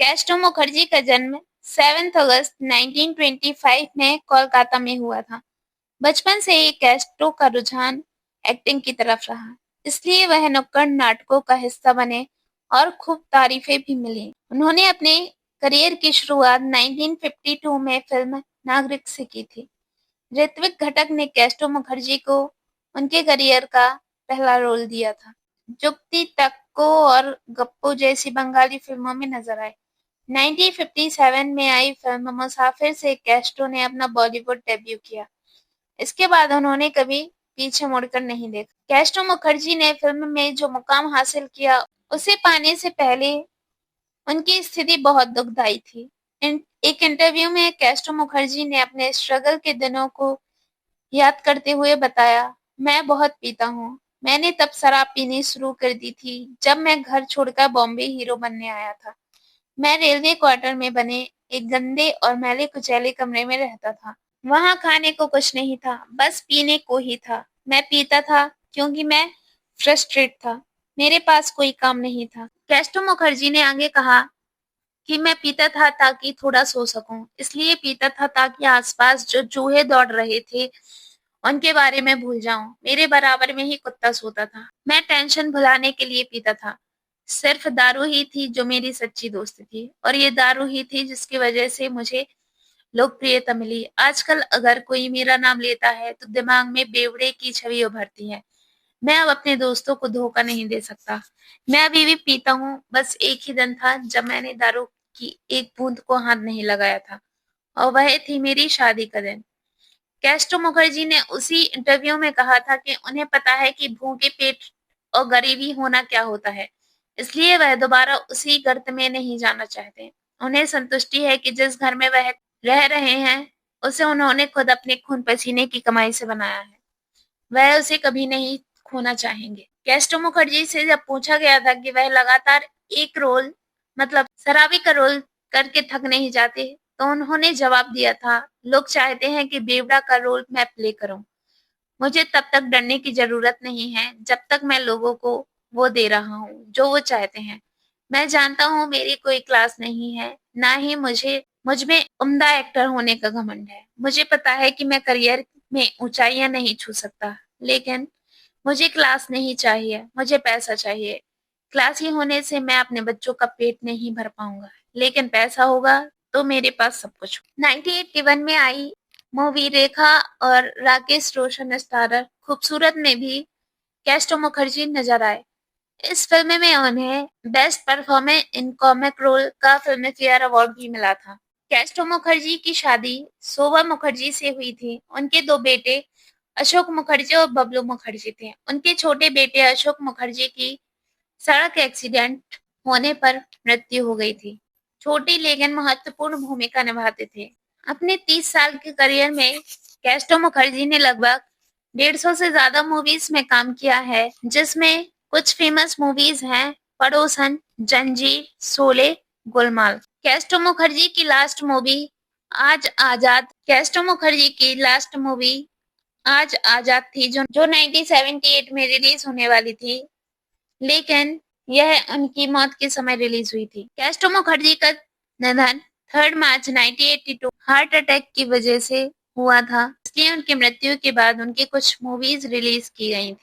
कैस्टो मुखर्जी का जन्म 7 अगस्त 1925 में कोलकाता में हुआ था। बचपन से ही कैस्टो का रुझान एक्टिंग की तरफ रहा, इसलिए वह नुक्कड़ नाटकों का हिस्सा बने और खूब तारीफें भी मिली। उन्होंने अपने करियर की शुरुआत 1952 में फिल्म नागरिक से की थी। ऋत्विक घटक ने कैस्टो मुखर्जी को उनके करियर का पहला रोल दिया था। जुक्ति तक्को और गप्पू जैसी बंगाली फिल्मों में नजर आए। 1957 में आई फिल्म मुसाफिर से कैस्टो ने अपना बॉलीवुड डेब्यू किया। इसके बाद उन्होंने कभी पीछे मुड़कर नहीं देखा। कैस्टो मुखर्जी ने फिल्म में जो मुकाम हासिल किया, उसे पाने से पहले उनकी स्थिति बहुत दुखदायी थी। एक इंटरव्यू में कैस्टो मुखर्जी ने अपने स्ट्रगल के दिनों को याद करते हुए बताया, मैं बहुत पीता हूँ। मैंने तब शराब पीनी शुरू कर दी थी जब मैं घर छोड़कर बॉम्बे हीरो बनने आया था। मैं रेलवे क्वार्टर में बने एक गंदे और मैले कुचैले कमरे में रहता था। वहां खाने को कुछ नहीं था, बस पीने को ही था। मैं पीता था क्योंकि मैं फ्रस्ट्रेट था। मेरे पास कोई काम नहीं था। कैस्टो मुखर्जी ने आगे कहा कि मैं पीता था ताकि थोड़ा सो सकूं, इसलिए पीता था ताकि आसपास जो चूहे दौड़ रहे थे उनके बारे में भूल जाऊं। मेरे बराबर में ही कुत्ता सोता था। मैं टेंशन भुलाने के लिए पीता था। सिर्फ दारू ही थी जो मेरी सच्ची दोस्त थी, और ये दारू ही थी जिसकी वजह से मुझे लोकप्रियता मिली। आजकल अगर कोई मेरा नाम लेता है तो दिमाग में बेवड़े की छवि उभरती है। मैं अब अपने दोस्तों को धोखा नहीं दे सकता। मैं अभी भी पीता हूँ। बस एक ही दिन था जब मैंने दारू की एक बूंद को हाथ नहीं लगाया था, और वह थी मेरी शादी का दिन। कैस्टो मुखर्जी ने उसी इंटरव्यू में कहा था कि उन्हें पता है कि भूखे पेट और गरीबी होना क्या होता है, इसलिए वह दोबारा उसी गर्त में नहीं जाना चाहते। उन्हें संतुष्टि है कि जिस घर में वह रह रहे हैं, उसे उन्होंने खुद अपने खून पसीने की कमाई से बनाया है। वह उसे कभी नहीं खोना चाहेंगे। कैस्टो मुखर्जी से जब पूछा गया था कि वह लगातार एक रोल मतलब शराबी का रोल करके थक नहीं जाते, तो उन्होंने जवाब दिया था, लोग चाहते हैं कि बेवड़ा का रोल मैं प्ले करूं। मुझे तब तक डरने की जरूरत नहीं है जब तक मैं लोगों को वो दे रहा हूँ जो वो चाहते हैं। मैं जानता हूँ मेरी कोई क्लास नहीं है, ना ही मुझ में उम्दा एक्टर होने का घमंड है। मुझे पता है कि मैं करियर में ऊंचाइयां नहीं छू सकता, लेकिन मुझे क्लास नहीं चाहिए, मुझे पैसा चाहिए। क्लासी होने से मैं अपने बच्चों का पेट नहीं भर पाऊंगा, लेकिन पैसा होगा तो मेरे पास सब कुछ। 1981 में आई मूवी रेखा और राकेश रोशन स्टारर खूबसूरत में भी कैस्टो मुखर्जी नजर आए। इस फिल्म में उन्हें best performance in comic role का फिल्म फेयर अवार्ड भी मिला था। कैस्टो मुखर्जी की शादी शोभा मुखर्जी से हुई थी। उनके दो बेटे अशोक मुखर्जी और बबलू मुखर्जी थे। उनके छोटे बेटे अशोक मुखर्जी की सड़क एक्सीडेंट होने पर मृत्यु हो गई थी। छोटी लेकिन महत्वपूर्ण भूमिका निभाते थे। अपने 30 साल के करियर में कैस्टो मुखर्जी ने लगभग 150 से ज्यादा मूवीज में काम किया है, जिसमें कुछ फेमस मूवीज हैं पड़ोसन, जंजीर, शोले, गोलमाल। कैस्टो मुखर्जी की लास्ट मूवी आज आजाद थी, जो 1978 में रिलीज होने वाली थी, लेकिन यह उनकी मौत के समय रिलीज हुई थी। कैस्टो मुखर्जी का निधन 3 मार्च 1982 हार्ट अटैक की वजह से हुआ था, इसलिए उनकी मृत्यु के बाद उनकी कुछ मूवीज रिलीज की गई थी।